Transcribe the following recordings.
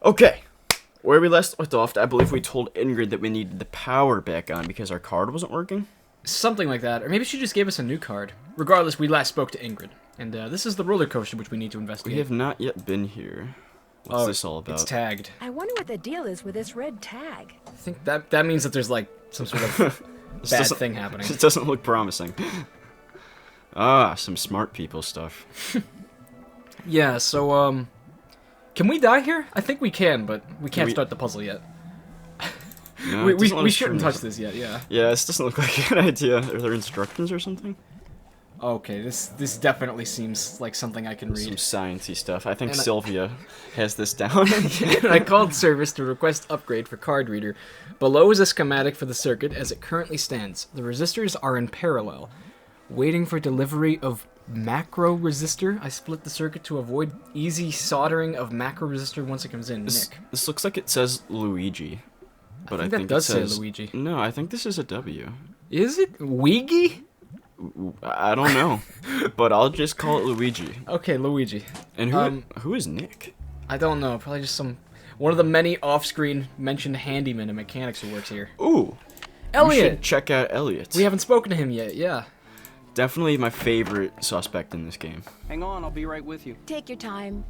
Okay. Where we last left off, I believe we told Ingrid that we needed the power back on because our card wasn't working. Something like that. Or maybe she just gave us a new card. Regardless, we last spoke to Ingrid. And this is the roller coaster which we need to investigate. We have not yet been here. What's this all about? It's tagged. I wonder what the deal is with this red tag. I think that means that there's like some sort of bad thing happening. It doesn't look promising. Ah, some smart people stuff. Yeah, so, can we die here? I think we can, but we can't start the puzzle yet. No, we shouldn't touch this yet, yeah. Yeah, this doesn't look like a good idea. Are there instructions or something? Okay, this definitely seems like something I can read. Some sciencey stuff. I think Sylvia has this down. I called service to request upgrade for card reader. Below is a schematic for the circuit as it currently stands. The resistors are in parallel. Waiting for delivery of macro resistor. I split the circuit to avoid easy soldering of macro resistor once it comes in. Nick. This looks like it says Luigi. But I think that does it says, say Luigi. No, I think this is a W. Is it Luigi? I don't know, but I'll just call it Luigi. Okay, Luigi. And who is Nick? I don't know. Probably just one of the many off-screen mentioned handymen and mechanics who works here. Ooh, Elliot. You should check out Elliot. We haven't spoken to him yet. Yeah. Definitely my favorite suspect in this game. Hang on, I'll be right with you. Take your time.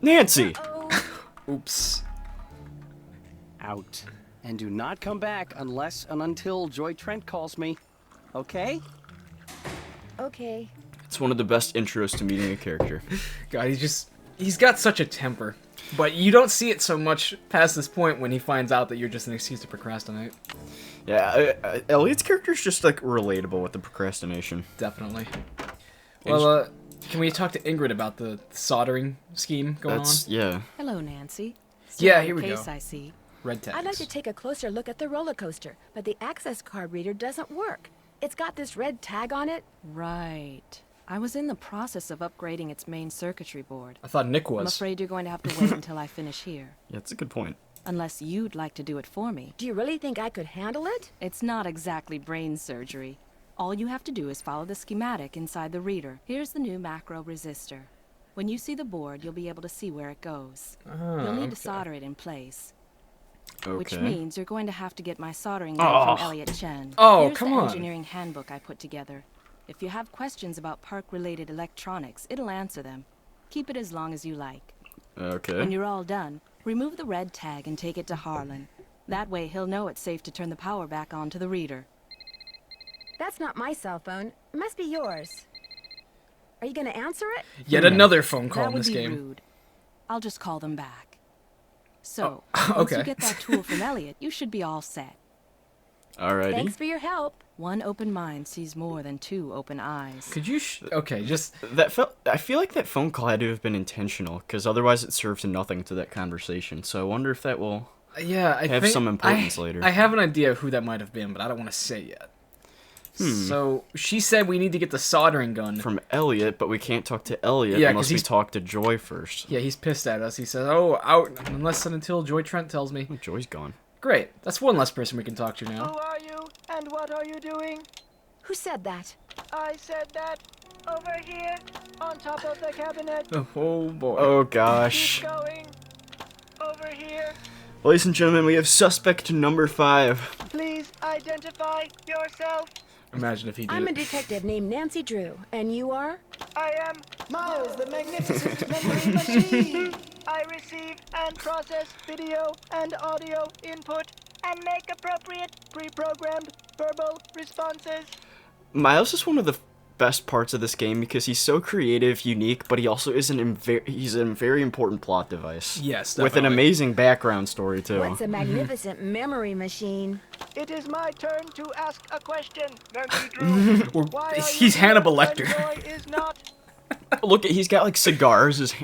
Nancy. Oops. Out. And do not come back unless and until Joy Trent calls me. Okay? Okay. It's one of the best intros to meeting a character. God, he's got such a temper. But you don't see it so much past this point when he finds out that you're just an excuse to procrastinate. Yeah, Elliot's character is just, like, relatable with the procrastination. Definitely. Well, can we talk to Ingrid about the soldering scheme going on? Yeah. Hello, Nancy. Yeah, here we go. I see. Red tags. I'd like to take a closer look at the roller coaster, but the access card reader doesn't work. It's got this red tag on it. Right. I was in the process of upgrading its main circuitry board. I thought Nick was. I'm afraid you're going to have to wait until I finish here. Yeah, that's a good point. Unless you'd like to do it for me. Do you really think I could handle it? It's not exactly brain surgery. All you have to do is follow the schematic inside the reader. Here's the new macro resistor. When you see the board, you'll be able to see where it goes. You'll need to solder it in place. Okay. Which means you're going to have to get my soldering gun from Elliot Chen. Oh, Here's come the on. engineering handbook I put together. If you have questions about park-related electronics, it'll answer them. Keep it as long as you like. Okay. When you're all done, remove the red tag and take it to Harlan. That way he'll know it's safe to turn the power back on to the reader. That's not my cell phone. It must be yours. Are you going to answer it? Yet another phone call That in would this be game. rude. I'll just call them back. So, okay. once you get that tool from Elliot, you should be all set. Alrighty. Thanks for your help. One open mind sees more than two open eyes. Could you okay, just I feel like that phone call had to have been intentional, because otherwise it serves nothing to that conversation. So I wonder if that will have some importance later. I have an idea who that might have been, but I don't want to say yet. So she said we need to get the soldering gun from Elliot, but we can't talk to Elliot unless we talk to Joy first. Yeah, he's pissed at us. He says, "Oh, out unless and until Joy Trent tells me." Oh, Joy's gone. Great. That's one less person we can talk to now. Who are you, and what are you doing? Who said that? I said that over here, on top of the cabinet. Oh boy. Oh gosh. Keep going. Over here. Ladies and gentlemen, we have suspect number 5. Please identify yourself. Imagine if he did. I'm a detective named Nancy Drew, and you are? I am Miles, the magnificent memory machine. I receive and process video and audio input and make appropriate pre-programmed verbal responses. Miles is one of the best parts of this game because he's so creative, unique, but he also is he's a very important plot device. Yes, definitely. With an amazing background story too. What's a magnificent memory machine? It is my turn to ask a question, Nancy Drew. Why are He's you Hannibal here Lecter. when Joy is not? Look, he's got like cigars,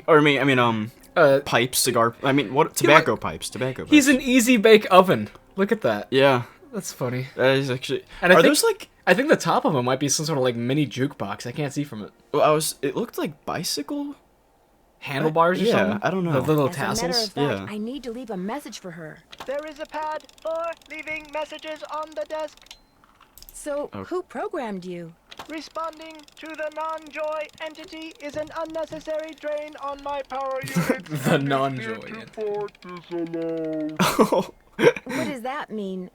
pipes, tobacco pipes. He's an easy bake oven. Look at that. Yeah. That's funny. That is actually. And those like? I think the top of them might be some sort of like mini jukebox. I can't see from it. Well, it looked like bicycle handlebars or something. I don't know. The little As tassels. a matter of fact, Yeah. I need to leave a message for her. There is a pad for leaving messages on the desk. So, who programmed you? Responding to the non-joy entity is an unnecessary drain on my power unit. The non-joy. What does that mean?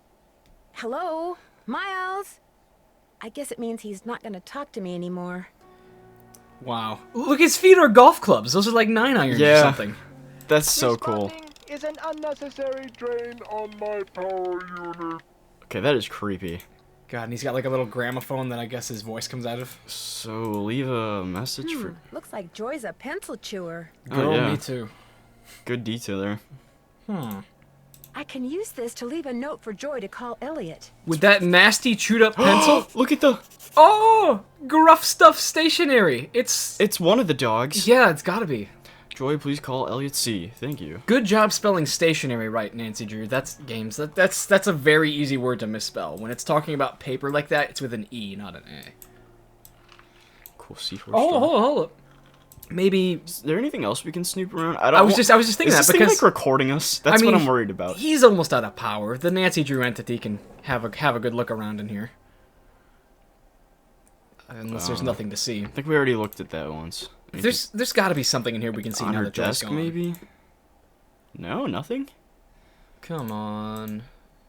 Hello? Miles? I guess it means he's not gonna talk to me anymore. Wow. Look, his feet are golf clubs. Those are like 9-irons or something. That's so cool. Responding is an unnecessary drain on my power unit. Okay, that is creepy. God, and he's got like a little gramophone that I guess his voice comes out of. So, leave a message for... Looks like Joy's a pencil chewer. Girl, yeah. me too. Good detail there. I can use this to leave a note for Joy to call Elliot. With that nasty chewed up pencil? Look at the... Oh! Gruff Stuff Stationery. It's one of the dogs. Yeah, it's gotta be. Joy, please call Elliot C. Thank you. Good job spelling stationery right, Nancy Drew. That's games. That's a very easy word to misspell. When it's talking about paper like that, it's with an E, not an A. Cool C4. Hold up. Maybe... Is there anything else we can snoop around? I was just thinking that because... Is this thing, like, recording us? That's what I'm worried about. He's almost out of power. The Nancy Drew entity can have a good look around in here. Unless there's nothing to see. I think we already looked at that once. There's got to be something in here we can see on now her that Joy's desk, gone. maybe? No, nothing? Come on.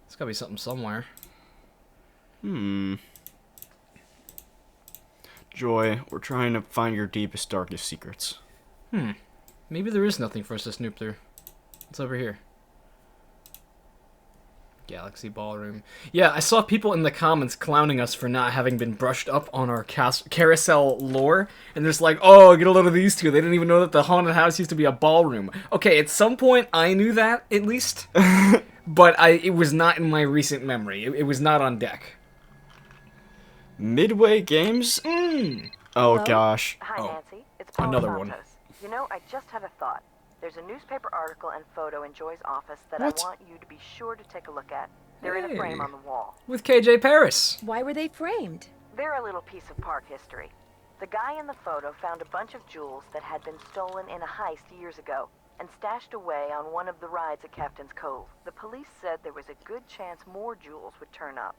There's got to be something somewhere. Joy, we're trying to find your deepest, darkest secrets. Maybe there is nothing for us to snoop through. What's over here? Galaxy Ballroom. Yeah, I saw people in the comments clowning us for not having been brushed up on our carousel lore, and there's like, oh, get a load of these two. They didn't even know that the haunted house used to be a ballroom. Okay, at some point I knew that, at least, but it was not in my recent memory. It was not on deck. Midway Games? Oh, Hello? gosh. Hi, Nancy. It's Paula Another Santos. one. You know, I just had a thought. There's a newspaper article and photo in Joy's office that What? I want you to be sure to take a look at. They're in a frame on the wall. With KJ Paris. Why were they framed? They're a little piece of park history. The guy in the photo found a bunch of jewels that had been stolen in a heist years ago and stashed away on one of the rides at Captain's Cove. The police said there was a good chance more jewels would turn up.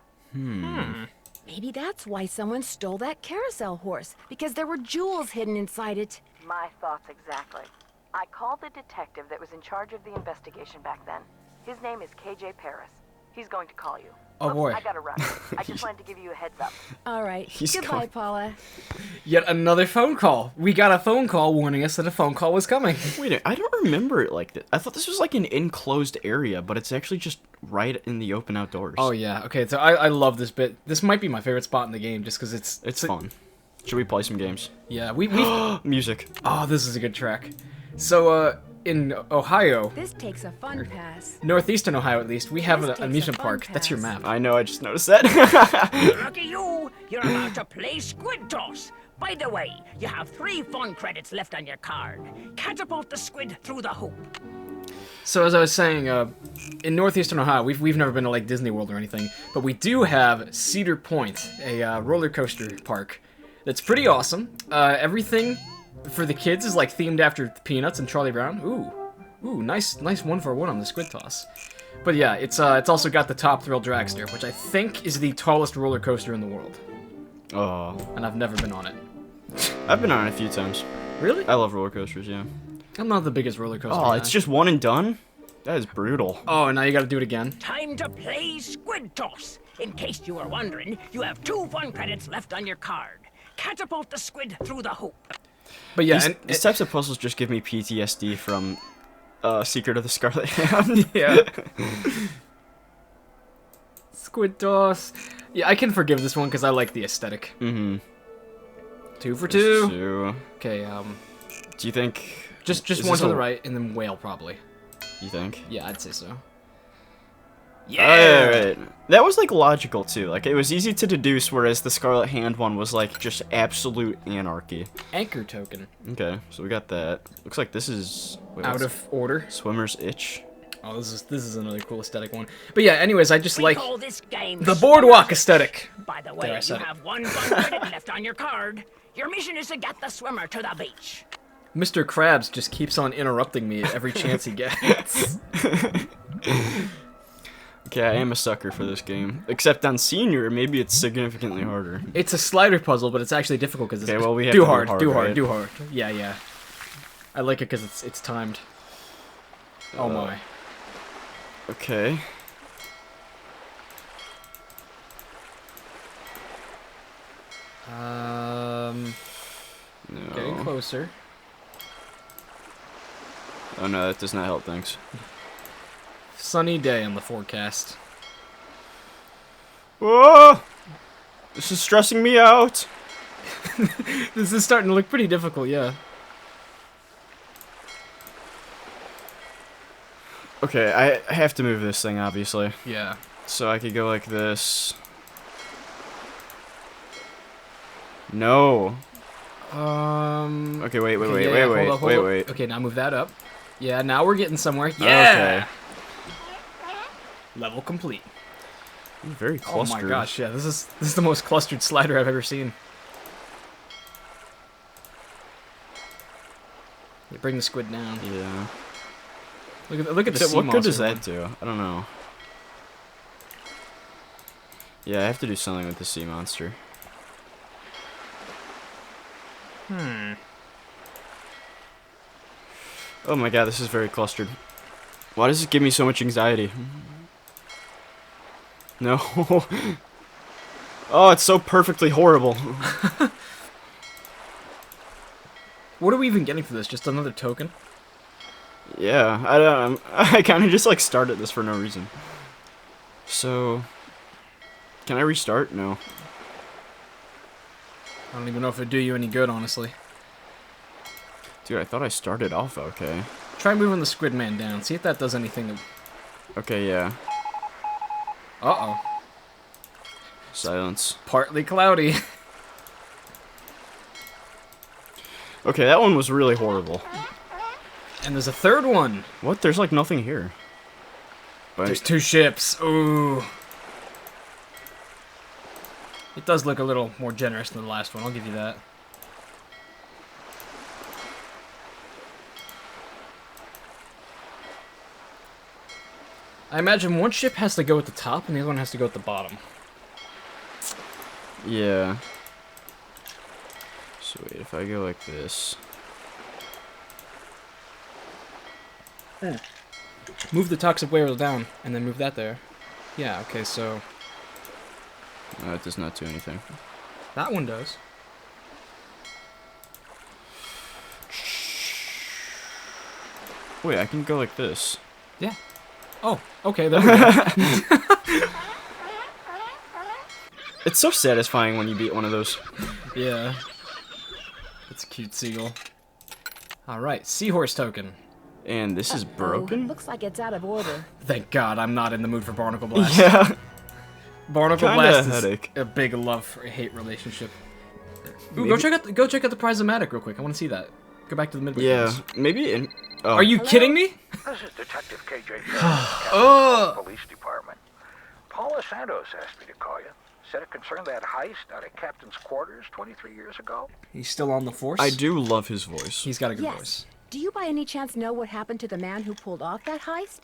Maybe that's why someone stole that carousel horse, because there were jewels hidden inside it. My thoughts exactly. I called the detective that was in charge of the investigation back then. His name is KJ Paris. He's going to call you. Oh, Oops, boy. I gotta run. I just wanted to give you a heads up. All right. He's Goodbye, going- Paula. Yet another phone call. We got a phone call warning us that a phone call was coming. Wait, I don't remember it like that. I thought this was like an enclosed area, but it's actually just right in the open outdoors. Oh, yeah. Okay, so I love this bit. This might be my favorite spot in the game just because It's fun. Should we play some games? Yeah, we Music. Oh, this is a good track. So, in Ohio, This takes a fun pass. northeastern Ohio at least, we have This an takes a amusement fun park. That's your pass. map. I know, I just noticed that. Lucky you! You're about to play Squid Toss. By the way, you have 3 fun credits left on your card. Catapult the squid through the hoop. So as I was saying, in northeastern Ohio, we've never been to like Disney World or anything, but we do have Cedar Point, a roller coaster park that's pretty awesome. Everything for the kids is like themed after Peanuts and Charlie Brown. Ooh, nice 1-for-1 on the Squid Toss. But yeah, it's also got the Top Thrill Dragster, which I think is the tallest roller coaster in the world, Oh, and I've never been on it. I've been on it a few times. Really? I love roller coasters, yeah. I'm not the biggest roller coaster Oh, guy. it's just one and done? That is brutal. Oh, and now you gotta do it again. Time to play Squid Toss. In case you were wondering, you have 2 fun credits left on your card. Catapult the squid through the hoop. But yeah, These types of puzzles just give me PTSD from Secret of the Scarlet Hand. yeah. Squid Toss. Yeah, I can forgive this one because I like the aesthetic. 2 for 2. So, Okay, do you think... just is one this to the a- right, and then whale probably. You think? Yeah, I'd say so. Alright. That was, like, logical, too. Like, it was easy to deduce, whereas the Scarlet Hand one was, like, just absolute anarchy. Anchor token. Okay, so we got that. Looks like this is... wait, Out what's- of order. Swimmer's Itch. Oh, this is another cool aesthetic one. But yeah, anyways, I just We like call this game the boardwalk aesthetic. By the There, way, I you said it. have 1 fun credit left on your card. Your mission is to get the swimmer to the beach. Mr. Krabs just keeps on interrupting me at every chance he gets. Okay, I am a sucker for this game. Except on Senior, maybe it's significantly harder. It's a slider puzzle, but it's actually difficult because it's we have do to hard, right? do hard. Yeah. I like it because it's timed. Oh my. Okay. No. Getting closer. Oh no, that does not help things. Sunny day on the forecast. Whoa! This is stressing me out. This is starting to look pretty difficult, yeah. Okay, I have to move this thing, obviously. Yeah. So I could go like this. No. Okay, wait. Wait. Okay, now move that up. Yeah, now we're getting somewhere. Yeah. Okay. Level complete. Very clustered. Oh my gosh, yeah, this is the most clustered slider I've ever seen. You bring the squid down. Yeah. Look at the sea What good monster does that one. do? I don't know. Yeah, I have to do something with the sea monster. Oh my god, this is very clustered. Why does it give me so much anxiety? No. Oh, it's so perfectly horrible. What are we even getting for this? Just another token? Yeah, I don't. I kind of just like started this for no reason. So, can I restart? No. I don't even know if it'd do you any good, honestly. Dude, I thought I started off okay. Try moving the squid man down. See if that does anything to... Okay, yeah. Uh-oh. Silence. Partly cloudy. Okay, that one was really horrible. And there's a third one. What? There's like nothing here. But There's 2 ships. Ooh. It does look a little more generous than the last one. I'll give you that. I imagine one ship has to go at the top and the other one has to go at the bottom. yeah. So wait, if I go like this. Move the toxic whale down and then move that there. Yeah, okay, so No, it does not do anything. that one does. Wait, I can go like this. Yeah. Oh, okay, there we go. It's so satisfying when you beat one of those. Yeah. It's a cute seagull. Alright, seahorse token. And this is broken? Looks like it's out of order. Thank God I'm not in the mood for Barnacle Blast. Yeah. Barnacle Kinda Blast a is headache. a big love-hate relationship. Ooh, go check out the Prizomatic real quick. I want to see that. Go back to the midway. Yeah, phase. maybe in... Oh. Are you kidding me? This is Detective KJ Farris, Police Department. Paula Santos asked me to call you. Said it concerned that heist out of Captain's quarters 23 years ago. He's still on the force? I do love his voice. He's got a good Yes. voice. Do you by any chance know what happened to the man who pulled off that heist?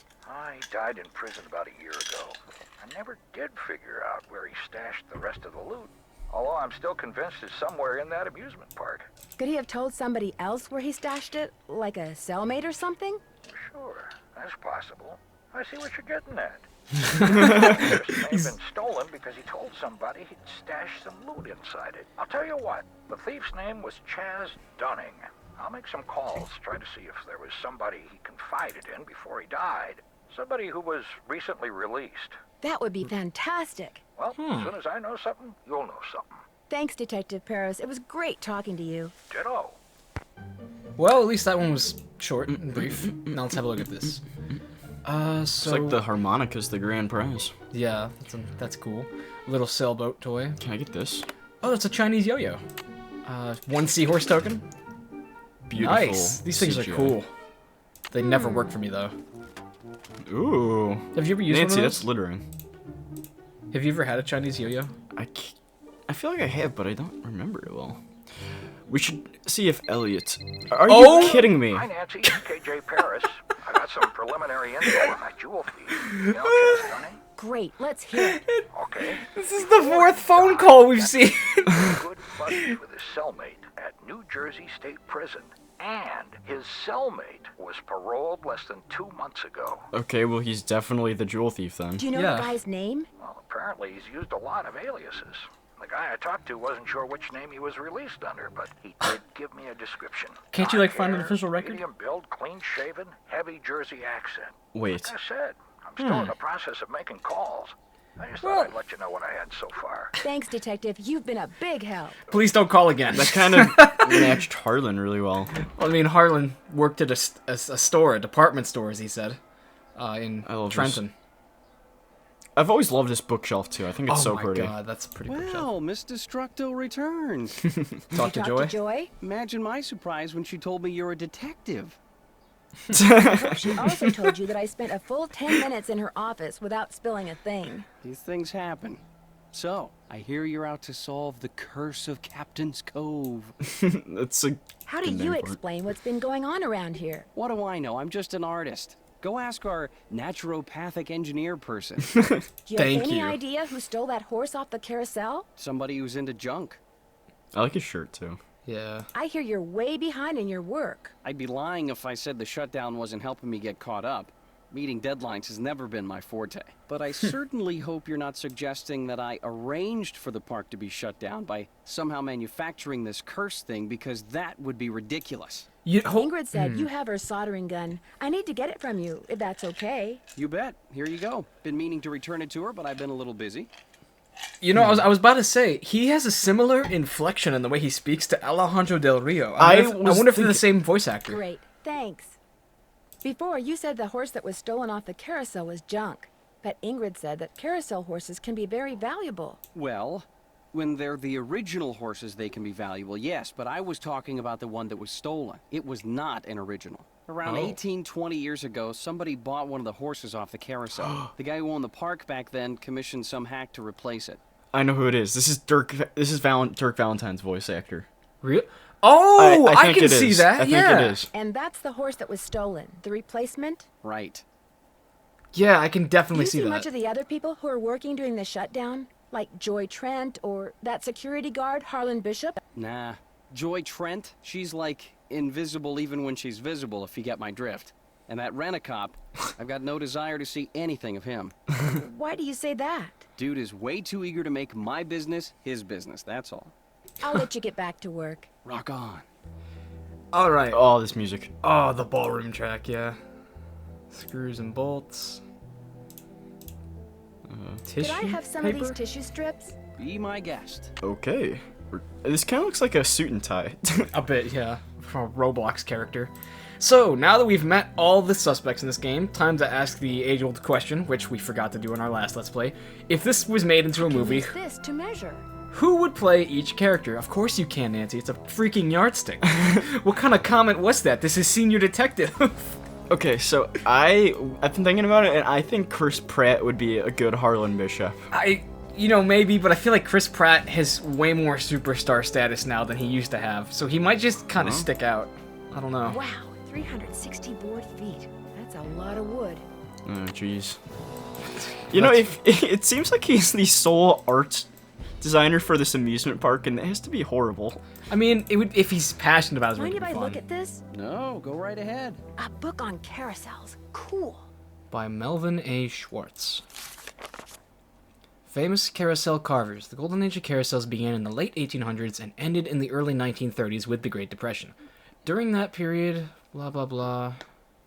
He died in prison about a year ago. I never did figure out where he stashed the rest of the loot. Although I'm still convinced it's somewhere in that amusement park. Could he have told somebody else where he stashed it? Like a cellmate or something? Sure, that's possible. I see what you're getting at. It may have been stolen because he told somebody he'd stashed some loot inside it. I'll tell you what, the thief's name was Chaz Dunning. I'll make some calls, try to see if there was somebody he confided in before he died. Somebody who was recently released. That would be fantastic. Well, as soon as I know something, you'll know something. Thanks, Detective Paris. It was great talking to you. Ditto. Well, at least that one was short and brief. Now let's have a look at this. So... It's like the harmonica's the grand prize. Yeah, that's cool. Little sailboat toy. Can I get this? Oh, that's a Chinese yo-yo. 1 seahorse token. Beautiful. Nice. These things CGI. are cool. They never work for me though. Ooh. Have you ever used Nancy, one of that's those? littering. Have you ever had a Chinese yo-yo? I feel like I have, but I don't remember it well. We should see if Elliot... Are Oh! you kidding me? Hi, Nancy. KJ Paris. I got some preliminary info on that jewel thief. You know Chaz Dunning? Great, let's hear it. Okay. This is the 4th phone call we've seen. Good buddies with his cellmate at New Jersey State Prison. And his cellmate was paroled less than 2 months ago. Okay, well, he's definitely the jewel thief then. Do you know the guy's name? Well, apparently he's used a lot of aliases. The guy I talked to wasn't sure which name he was released under, but he did give me a description. Can't you, like, find an official record? Medium build, clean-shaven, heavy Jersey accent. Wait. Like I said, I'm still in the process of making calls. I just thought I'd let you know what I had so far. Thanks, Detective. You've been a big help. Please don't call again. That kind of matched Harlan really well. Well, I mean, Harlan worked at a store, a department store, as he said, in Trenton. I've always loved this bookshelf, too. I think it's so pretty. Oh my god, that's a pretty bookshelf. Well, Miss Destructo returns. Talk to Joy? Joy? Imagine my surprise when she told me you're a detective. She also told you that I spent a full 10 minutes in her office without spilling a thing. These things happen. So, I hear you're out to solve the curse of Captain's Cove. That's a How do you explain what's been going on around here? What do I know? I'm just an artist. Go ask our naturopathic engineer person. Do you have Thank any you. idea who stole that horse off the carousel? Somebody who's into junk. I like his shirt, too. Yeah. I hear you're way behind in your work. I'd be lying if I said the shutdown wasn't helping me get caught up. Meeting deadlines has never been my forte. But I certainly hope you're not suggesting that I arranged for the park to be shut down by somehow manufacturing this curse thing, because that would be ridiculous. Ingrid said you have her soldering gun. I need to get it from you, if that's okay. You bet. Here you go. Been meaning to return it to her, but I've been a little busy. You know, I was about to say, he has a similar inflection in the way he speaks to Alejandro Del Rio. I wonder if they're the same voice actor. Great, thanks. Before, you said the horse that was stolen off the carousel was junk. But Ingrid said that carousel horses can be very valuable. Well, when they're the original horses, they can be valuable, yes, but I was talking about the one that was stolen. It was not an original. Around 20 years ago, somebody bought one of the horses off the carousel. The guy who owned the park back then commissioned some hack to replace it. I know who it is. This is Dirk Valentine's voice actor. Real? Oh, I can see that. I think it is. And that's the horse that was stolen. The replacement? Right. Yeah, I can definitely see Do you see that. much of the other people who are working during the shutdown? Like Joy Trent or that security guard, Harlan Bishop? Nah. Joy Trent, she's like invisible even when she's visible, if you get my drift. And that rent-a-cop, I've got no desire to see anything of him. Why do you say that? Dude is way too eager to make my business his business, that's all. I'll let you get back to work. Rock on. All right. Oh, this music. Oh, the ballroom track, yeah. Screws and bolts. Tissue Could I have some paper? of these tissue strips? Be my guest. Okay. This kind of looks like a suit and tie. A bit, yeah. From a Roblox character. So, now that we've met all the suspects in this game, time to ask the age-old question, which we forgot to do in our last Let's Play. If this was made into a movie, Use this to measure. who would play each character? Of course you can, Nancy. It's a freaking yardstick. What kind of comment was that? This is Senior Detective. Okay, so I've been thinking about it, and I think Chris Pratt would be a good Harlan Bishop. You know, maybe, but I feel like Chris Pratt has way more superstar status now than he used to have, so he might just kind of stick out. I don't know. Wow, 360 board feet. That's a lot of wood. Oh, jeez. You know, if it seems like he's the sole art designer for this amusement park, and it has to be horrible. I mean, it would if he's passionate about it. Mind It if would I be look fun. at this? No, go right ahead. A book on carousels. Cool. By Melvin A. Schwartz. Famous carousel carvers. The golden age of carousels began in the late 1800s and ended in the early 1930s with the Great Depression. During that period, blah blah blah,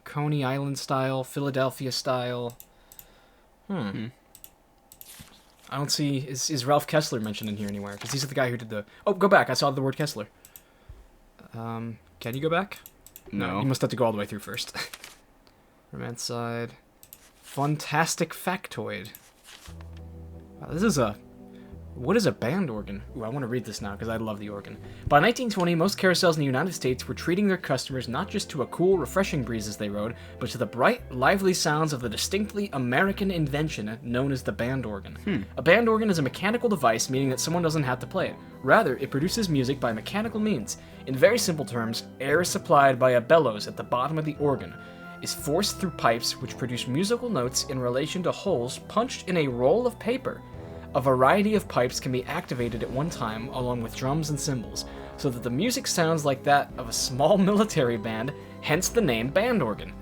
Coney Island style, Philadelphia style. I don't see, is Ralph Kessler mentioned in here anywhere? Because he's the guy who did the... Oh, go back, I saw the word Kessler. Can you go back? No. You must have to go all the way through first. Romance side. Fantastic factoid. Wow, this is a... What is a band organ? Ooh, I want to read this now because I love the organ. By 1920, most carousels in the United States were treating their customers not just to a cool, refreshing breeze as they rode, but to the bright, lively sounds of the distinctly American invention known as the band organ. A band organ is a mechanical device, meaning that someone doesn't have to play it. Rather, it produces music by mechanical means. In very simple terms, air is supplied by a bellows at the bottom of the organ. is forced through pipes which produce musical notes in relation to holes punched in a roll of paper. A variety of pipes can be activated at one time along with drums and cymbals, so that the music sounds like that of a small military band, hence the name band organ.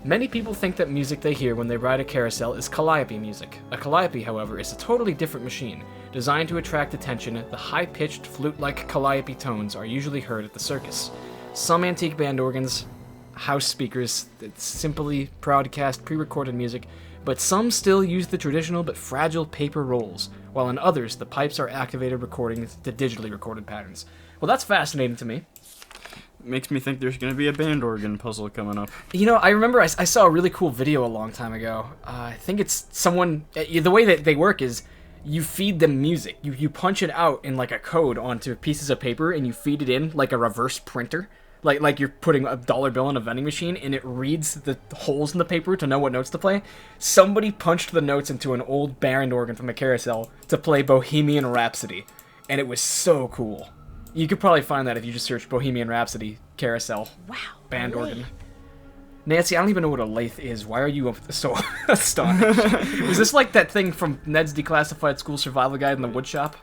Many people think that music they hear when they ride a carousel is calliope music. A calliope, however, is a totally different machine. Designed to attract attention, the high-pitched, flute-like calliope tones are usually heard at the circus. Some antique band organs, house speakers, it's simply broadcast pre-recorded music, but some still use the traditional but fragile paper rolls, while in others, the pipes are activated recording the digitally recorded patterns. Well, that's fascinating to me. Makes me think there's going to be a band organ puzzle coming up. You know, I remember I saw a really cool video a long time ago. I think it's someone... The way that they work is you feed them music. You punch it out in like a code onto pieces of paper and you feed it in like a reverse printer. Like you're putting a dollar bill in a vending machine and it reads the holes in the paper to know what notes to play. Somebody punched the notes into an old band organ from a carousel to play Bohemian Rhapsody. And it was so cool. You could probably find that if you just search Bohemian Rhapsody carousel band organ. Nancy, I don't even know what a lathe is. Why are you so astonished? Was this like that thing from Ned's Declassified School Survival Guide in the woodshop?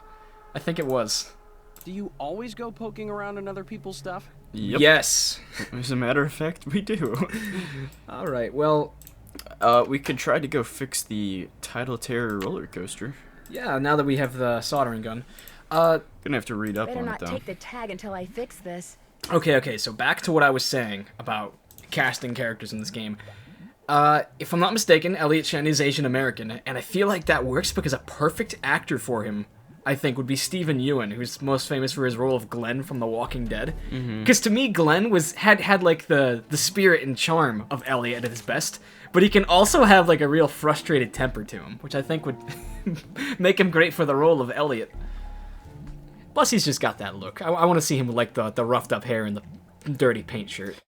I think it was. Do you always go poking around in other people's stuff? Yep. Yes. As a matter of fact, we do. All right, well... we could try to go fix the Tidal Terror roller coaster. Yeah, now that we have the soldering gun. Gonna have to read up Better on not it, though. take the tag until I fix this. Okay, so back to what I was saying about casting characters in this game. If I'm not mistaken, Elliot Chen is Asian American, and I feel like that works because a perfect actor for him, I think, would be Stephen Ewan, who's most famous for his role of Glenn from The Walking Dead. Because to me, Glenn had like the spirit and charm of Elliot at his best, but he can also have like a real frustrated temper to him, which I think would make him great for the role of Elliot. Plus, he's just got that look. I want to see him with like the roughed up hair and the dirty paint shirt.